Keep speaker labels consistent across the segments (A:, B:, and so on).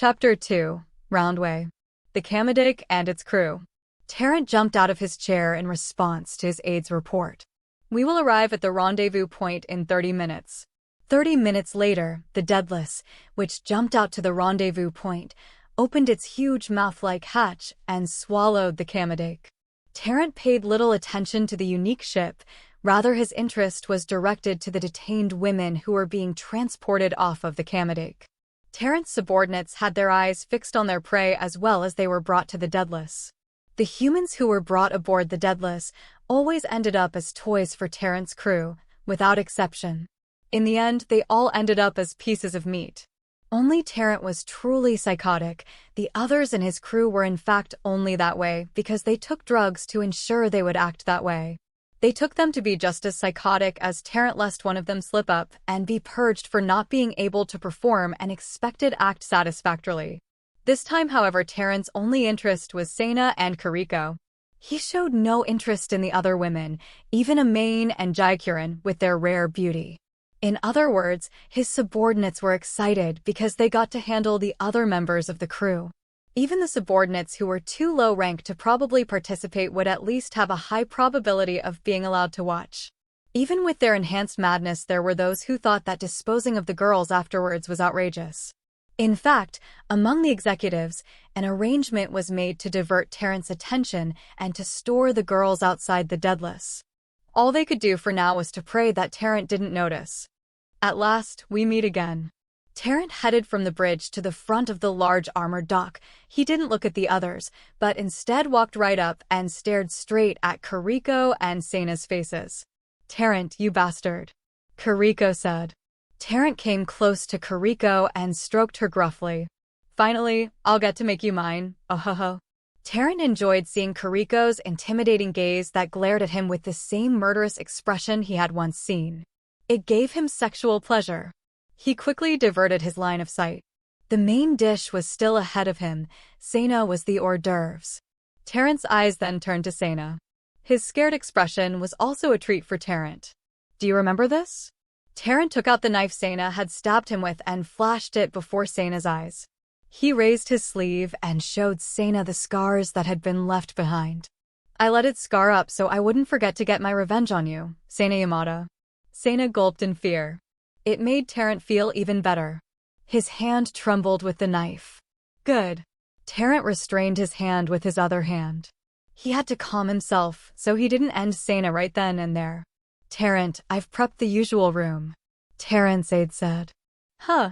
A: Chapter 2, Roundway. The Kamadic and its crew. Terrent jumped out of his chair in response to his aide's report. We will arrive at the rendezvous point in 30 minutes. 30 minutes later, the Deadless, which jumped out to the rendezvous point, opened its huge mouth-like hatch and swallowed the Kamadic. Terrent paid little attention to the unique ship, rather his interest was directed to the detained women who were being transported off of the Kamadic. Terrent's subordinates had their eyes fixed on their prey as well as they were brought to the Deadless. The humans who were brought aboard the Deadless always ended up as toys for Terrent's crew, without exception. In the end, they all ended up as pieces of meat. Only Terrent was truly psychotic. The others in his crew were in fact only that way because they took drugs to ensure they would act that way. They took them to be just as psychotic as Terrent, lest one of them slip up and be purged for not being able to perform an expected act satisfactorily. This time, however, Terrent's only interest was Sena and Kariko. He showed no interest in the other women, even Amain and Jaikurin with their rare beauty. In other words, his subordinates were excited because they got to handle the other members of the crew. Even the subordinates who were too low rank to probably participate would at least have a high probability of being allowed to watch. Even with their enhanced madness, there were those who thought that disposing of the girls afterwards was outrageous. In fact, among the executives, an arrangement was made to divert Terrent's attention and to store the girls outside the Deadless. All they could do for now was to pray that Terrent didn't notice. At last, we meet again. Terrent headed from the bridge to the front of the large armored dock. He didn't look at the others, but instead walked right up and stared straight at Kariko and Sena's faces. "Terrent, you bastard," Kariko said. Terrent came close to Kariko and stroked her gruffly. "Finally, I'll get to make you mine, oh ho ho." Terrent enjoyed seeing Kariko's intimidating gaze that glared at him with the same murderous expression he had once seen. It gave him sexual pleasure. He quickly diverted his line of sight. The main dish was still ahead of him. Sena was the hors d'oeuvres. Terrent's eyes then turned to Sena. His scared expression was also a treat for Terrent. "Do you remember this?" Terrent took out the knife Sena had stabbed him with and flashed it before Sena's eyes. He raised his sleeve and showed Sena the scars that had been left behind. "I let it scar up so I wouldn't forget to get my revenge on you, Sena Yamada." Sena gulped in fear. It made Terrent feel even better. His hand trembled with the knife. "Good." Terrent restrained his hand with his other hand. He had to calm himself so he didn't end Sena right then and there. "Terrent, I've prepped the usual room," Terrent's aide said. "Huh.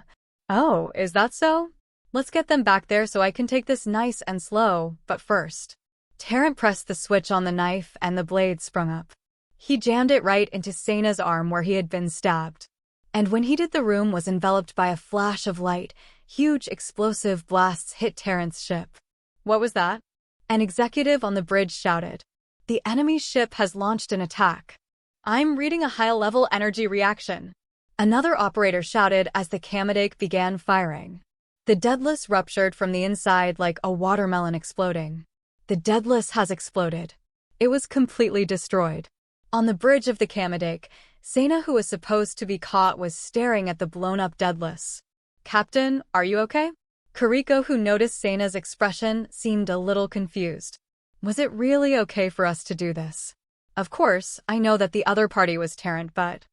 A: Oh, is that so? Let's get them back there so I can take this nice and slow, but first." Terrent pressed the switch on the knife and the blade sprung up. He jammed it right into Sena's arm where he had been stabbed. And when he did, the room was enveloped by a flash of light. Huge explosive blasts hit Terrent's ship. "What was that?" An executive on the bridge shouted. "The enemy ship has launched an attack. I'm reading a high-level energy reaction." Another operator shouted as the Kamadic began firing. The Deadless ruptured from the inside like a watermelon exploding. The Deadless has exploded. It was completely destroyed. On the bridge of the Kamadic, Sena, who was supposed to be caught, was staring at the blown-up Deadless. "Captain, are you okay?" Kariko, who noticed Sena's expression, seemed a little confused. "Was it really okay for us to do this? Of course, I know that the other party was Terrent, but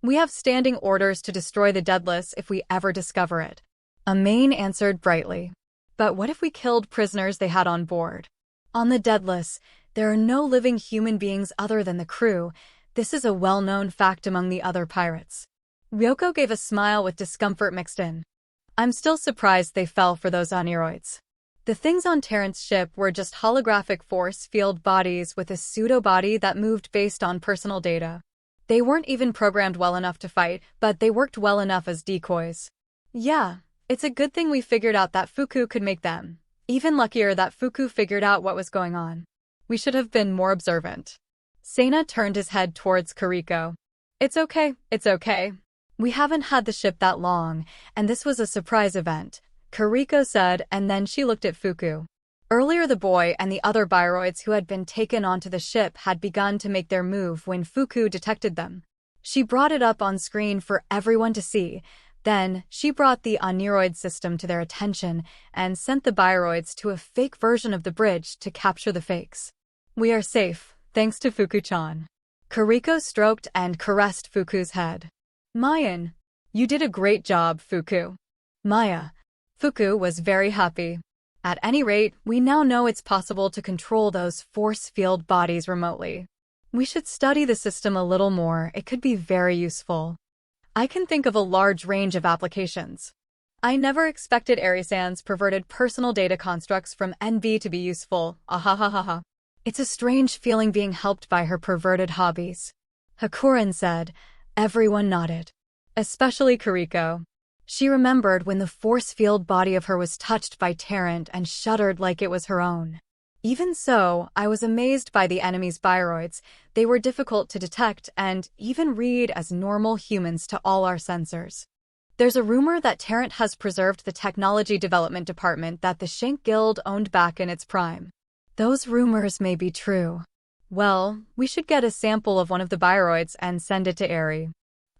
A: we have standing orders to destroy the Deadless if we ever discover it." Amain answered brightly. "But what if we killed prisoners they had on board? On the Deadless, there are no living human beings other than the crew. This is a well-known fact among the other pirates." Ryoko gave a smile with discomfort mixed in. "I'm still surprised they fell for those aneroids. The things on Terrent's ship were just holographic force field bodies with a pseudo-body that moved based on personal data. They weren't even programmed well enough to fight, but they worked well enough as decoys. Yeah. It's a good thing we figured out that Fuku could make them. Even luckier that Fuku figured out what was going on. We should have been more observant." Sena turned his head towards Kariko. It's okay. We haven't had the ship that long, and this was a surprise event," Kariko said, and then she looked at Fuku. Earlier, the boy and the other bioroids who had been taken onto the ship had begun to make their move when Fuku detected them. She brought it up on screen for everyone to see, Then, she brought the Oniroid system to their attention and sent the Bioroids to a fake version of the bridge to capture the fakes. We are safe, thanks to Fuku-chan. Kariko stroked and caressed Fuku's head. Mayan, you did a great job, Fuku. Maya. Fuku was very happy. At any rate, we now know it's possible to control those force field bodies remotely. We should study the system a little more, it could be very useful. I can think of a large range of applications. I never expected Eri-san's perverted personal data constructs from NB to be useful, ahahaha. It's a strange feeling being helped by her perverted hobbies. Hakuren said. Everyone nodded. Especially Kariko. She remembered when the force field body of her was touched by Tarrant and shuddered like it was her own. Even so, I was amazed by the enemy's Bioroids. They were difficult to detect and even read as normal humans to all our sensors. There's a rumor that Tarrant has preserved the technology development department that the Shank Guild owned back in its prime. Those rumors may be true. Well, we should get a sample of one of the Bioroids and send it to Eri.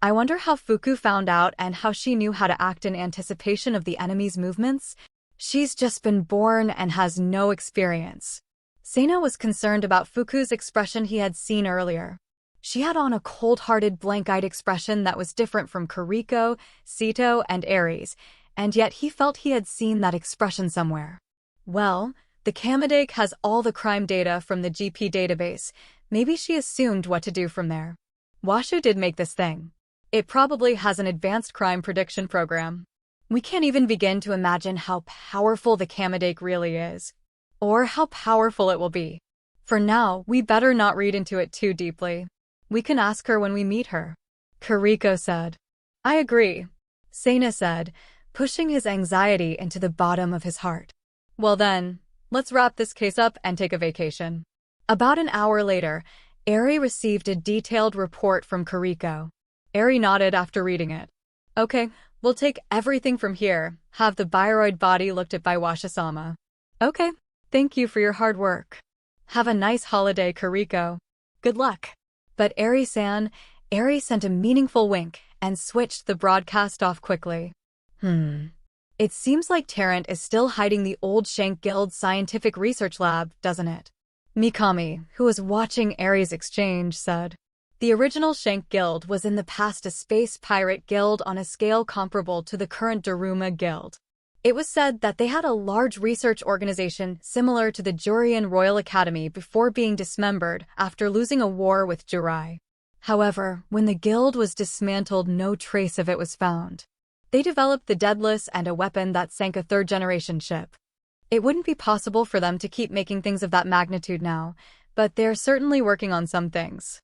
A: I wonder how Fuku found out and how she knew how to act in anticipation of the enemy's movements. She's just been born and has no experience. Seina was concerned about Fuku's expression he had seen earlier. She had on a cold-hearted, blank-eyed expression that was different from Kariko, Sito, and Aries, and yet he felt he had seen that expression somewhere. Well, the Kamedake has all the crime data from the GP database. Maybe she assumed what to do from there. Washu did make this thing. It probably has an advanced crime prediction program. We can't even begin to imagine how powerful the Kamedake really is, or how powerful it will be. For now, we better not read into it too deeply. We can ask her when we meet her. Kariko said. I agree, Seina said, pushing his anxiety into the bottom of his heart. Well then, let's wrap this case up and take a vacation. About an hour later, Eri received a detailed report from Kariko. Eri nodded after reading it. Okay. We'll take everything from here, have the Bioroid body looked at by Washisama. Okay, thank you for your hard work. Have a nice holiday, Kariko. Good luck. But Eri-san, Eri sent a meaningful wink and switched the broadcast off quickly. It seems like Tarrant is still hiding the old Shank Guild scientific research lab, doesn't it? Mikami, who was watching Eri's exchange, said. The original Shank Guild was in the past a space pirate guild on a scale comparable to the current Daruma Guild. It was said that they had a large research organization similar to the Jurian Royal Academy before being dismembered after losing a war with Jurai. However, when the guild was dismantled, no trace of it was found. They developed the Deadless and a weapon that sank a third-generation ship. It wouldn't be possible for them to keep making things of that magnitude now, but they're certainly working on some things.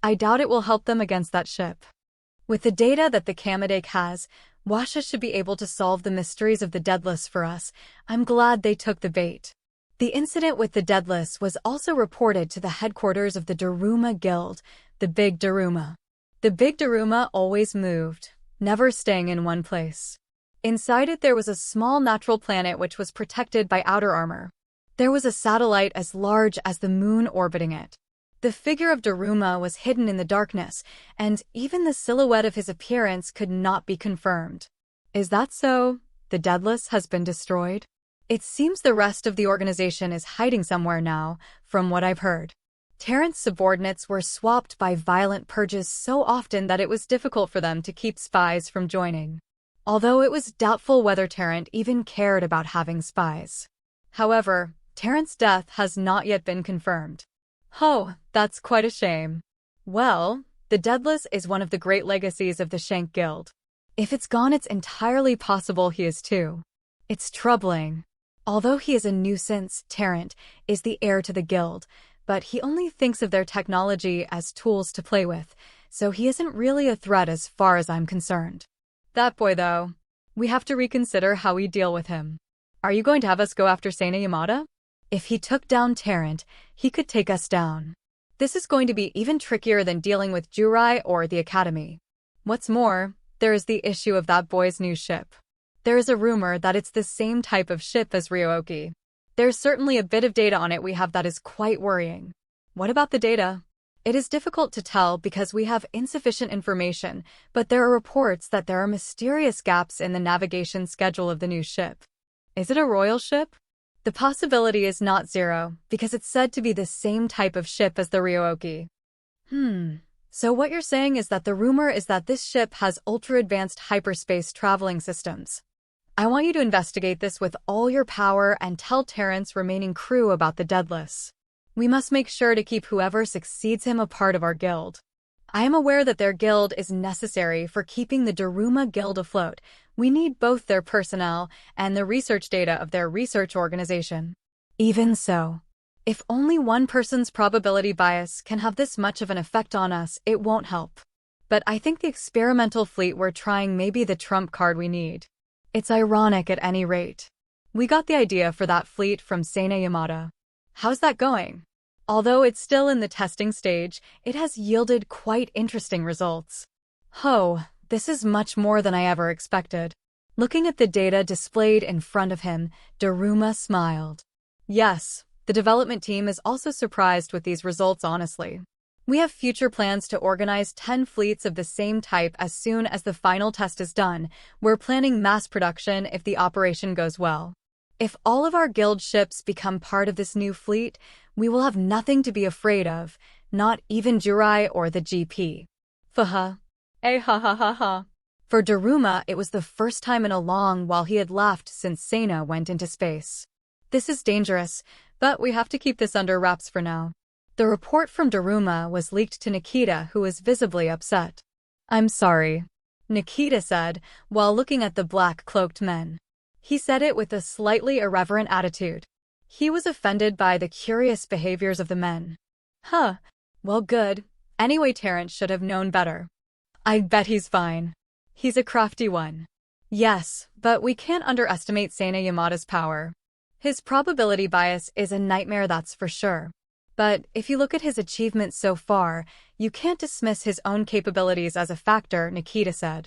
A: I doubt it will help them against that ship. With the data that the Kamedake has, Washa should be able to solve the mysteries of the Deadless for us. I'm glad they took the bait. The incident with the Deadless was also reported to the headquarters of the Daruma Guild, the Big Daruma. The Big Daruma always moved, never staying in one place. Inside it there was a small natural planet which was protected by outer armor. There was a satellite as large as the moon orbiting it. The figure of Daruma was hidden in the darkness, and even the silhouette of his appearance could not be confirmed. Is that so? The Deadless has been destroyed? It seems the rest of the organization is hiding somewhere now, from what I've heard. Tarrant's subordinates were swapped by violent purges so often that it was difficult for them to keep spies from joining. Although it was doubtful whether Tarrant even cared about having spies. However, Tarrant's death has not yet been confirmed. Oh, that's quite a shame. Well, the Deadless is one of the great legacies of the Shank Guild. If it's gone, it's entirely possible he is too. It's troubling. Although he is a nuisance, Tarrant is the heir to the guild, but he only thinks of their technology as tools to play with, so he isn't really a threat as far as I'm concerned. That boy, though, we have to reconsider how we deal with him. Are you going to have us go after Seina Yamada? If he took down Tarrant, he could take us down. This is going to be even trickier than dealing with Jurai or the Academy. What's more, there is the issue of that boy's new ship. There is a rumor that it's the same type of ship as Ryoki. There's certainly a bit of data on it we have that is quite worrying. What about the data? It is difficult to tell because we have insufficient information, but there are reports that there are mysterious gaps in the navigation schedule of the new ship. Is it a royal ship? The possibility is not zero, because it's said to be the same type of ship as the Ryuoki. So what you're saying is that the rumor is that this ship has ultra-advanced hyperspace traveling systems. I want you to investigate this with all your power and tell Terrance's remaining crew about the Deadless. We must make sure to keep whoever succeeds him a part of our guild. I am aware that their guild is necessary for keeping the Daruma Guild afloat. We need both their personnel and the research data of their research organization. Even so, if only one person's probability bias can have this much of an effect on us, it won't help. But I think the experimental fleet we're trying may be the trump card we need. It's ironic at any rate. We got the idea for that fleet from Seina Yamada. How's that going? Although it's still in the testing stage, it has yielded quite interesting results. This is much more than I ever expected. Looking at the data displayed in front of him, Daruma smiled. Yes, the development team is also surprised with these results, honestly. We have future plans to organize 10 fleets of the same type as soon as the final test is done. We're planning mass production if the operation goes well. If all of our guild ships become part of this new fleet, we will have nothing to be afraid of, not even Jurai or the GP. Faha. Ha. For Daruma, it was the first time in a long while he had laughed since Seina went into space. This is dangerous, but we have to keep this under wraps for now. The report from Daruma was leaked to Nikita, who was visibly upset. I'm sorry, Nikita said, while looking at the black-cloaked men. He said it with a slightly irreverent attitude. He was offended by the curious behaviors of the men. Well, good. Anyway, Terrence should have known better. I bet he's fine. He's a crafty one. Yes, but we can't underestimate Seina Yamada's power. His probability bias is a nightmare, that's for sure. But if you look at his achievements so far, you can't dismiss his own capabilities as a factor, Nikita said.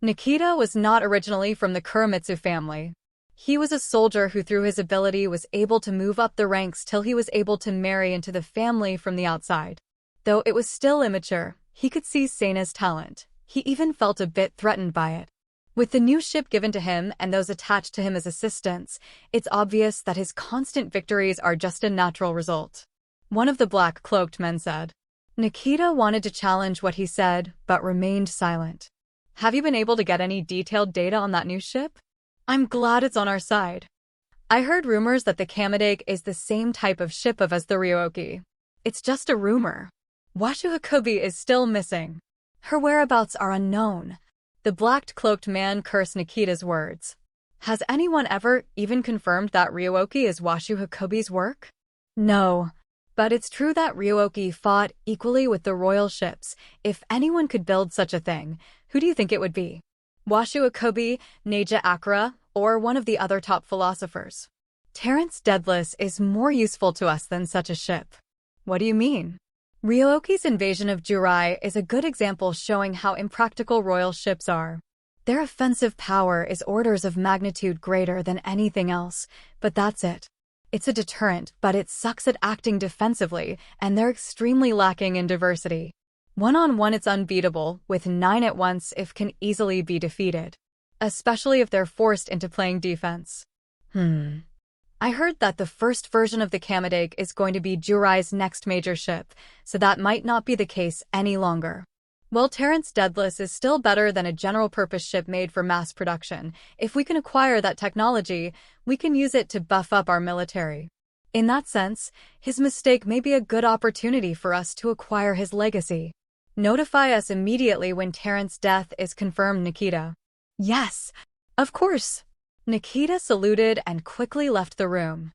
A: Nikita was not originally from the Kuramitsu family. He was a soldier who through his ability was able to move up the ranks till he was able to marry into the family from the outside. Though it was still immature, he could see Seina's talent. He even felt a bit threatened by it. With the new ship given to him and those attached to him as assistants, it's obvious that his constant victories are just a natural result. One of the black-cloaked men said. Nikita wanted to challenge what he said, but remained silent. Have you been able to get any detailed data on that new ship? I'm glad it's on our side. I heard rumors that the Kamidake is the same type of ship as the Ryuoki. It's just a rumor. Washu Hakubi is still missing. Her whereabouts are unknown. The black-cloaked man cursed Nikita's words. Has anyone ever even confirmed that Ryuoki is Washu Hakubi's work? No. But it's true that Ryuoki fought equally with the royal ships. If anyone could build such a thing, who do you think it would be? Washu Hakubi, Neja Akira, or one of the other top philosophers? Terrence Deadless is more useful to us than such a ship. What do you mean? Ryuoki's invasion of Jurai is a good example showing how impractical royal ships are. Their offensive power is orders of magnitude greater than anything else, but that's it. It's a deterrent, but it sucks at acting defensively, and they're extremely lacking in diversity. One-on-one it's unbeatable, with 9 at once if can easily be defeated. Especially if they're forced into playing defense. I heard that the first version of the Kamidake is going to be Jurai's next major ship, so that might not be the case any longer. Well, Terrence Deadless is still better than a general-purpose ship made for mass production. If we can acquire that technology, we can use it to buff up our military. In that sense, his mistake may be a good opportunity for us to acquire his legacy. Notify us immediately when Terrence's death is confirmed, Nikita. Yes, of course. Nikita saluted and quickly left the room.